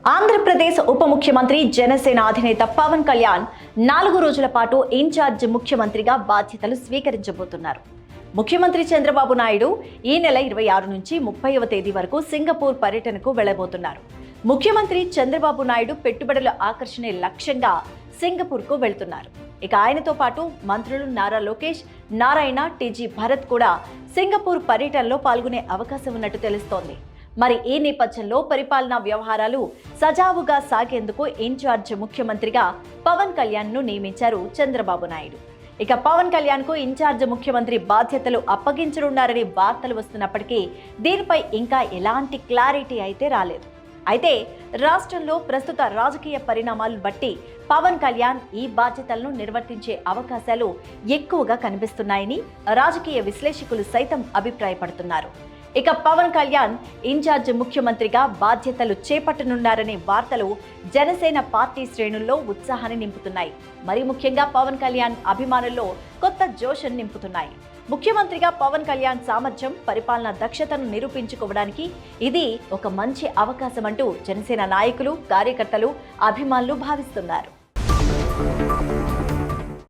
ఆంధ్రప్రదేశ్ ఉప ముఖ్యమంత్రి జనసేన అధినేత పవన్ కళ్యాణ్ 4 రోజుల పాటు ఇన్ఛార్జ్ ముఖ్యమంత్రిగా బాధ్యతలు స్వీకరించబోతున్నారు. ముఖ్యమంత్రి చంద్రబాబు నాయుడు ఈ నెల 26 నుంచి 30వ తేదీ వరకు సింగపూర్ పర్యటనకు వెళ్లబోతున్నారు. ముఖ్యమంత్రి చంద్రబాబు నాయుడు పెట్టుబడుల ఆకర్షణే లక్ష్యంగా సింగపూర్కు వెళ్తున్నారు. ఇక ఆయనతో పాటు మంత్రులు నారా లోకేష్, నారాయణ, టీజీ భరత్ కూడా సింగపూర్ పర్యటనలో పాల్గొనే అవకాశం ఉన్నట్టు తెలుస్తోంది. మరి ఈ నేపథ్యంలో పరిపాలనా వ్యవహారాలు సజావుగా సాగేందుకు ఇన్ఛార్జ్ ముఖ్యమంత్రిగా పవన్ కళ్యాణ్ ను నియమించారు చంద్రబాబు నాయుడు. ఇక పవన్ కళ్యాణ్ కు ఇన్ఛార్జ్ ముఖ్యమంత్రి బాధ్యతలు అప్పగించనున్నారని వార్తలు వస్తున్నప్పటికీ దీనిపై ఇంకా ఎలాంటి క్లారిటీ అయితే రాలేదు. అయితే రాష్ట్రంలో ప్రస్తుత రాజకీయ పరిణామాలు బట్టి పవన్ కళ్యాణ్ ఈ బాధ్యతలను నిర్వర్తించే అవకాశాలు ఎక్కువగా కనిపిస్తున్నాయని రాజకీయ విశ్లేషకులు సైతం అభిప్రాయపడుతున్నారు. ఇక పవన్ కళ్యాణ్ ఇన్ఛార్జ్ ముఖ్యమంత్రిగా బాధ్యతలు చేపట్టనున్నారనే వార్తలు జనసేన పార్టీ శ్రేణుల్లో ఉత్సాహాన్ని నింపుతున్నాయి. మరి ముఖ్యంగా పవన్ కళ్యాణ్ అభిమానుల్లో కొత్త జోష్ నింపుతున్నాయి. ముఖ్యమంత్రిగా పవన్ కళ్యాణ్ సామర్థ్యం, పరిపాలనా దక్షతను నిరూపించుకోవడానికి ఇది ఒక మంచి అవకాశం అంటూ జనసేన నాయకులు, కార్యకర్తలు, అభిమానులు భావిస్తున్నారు.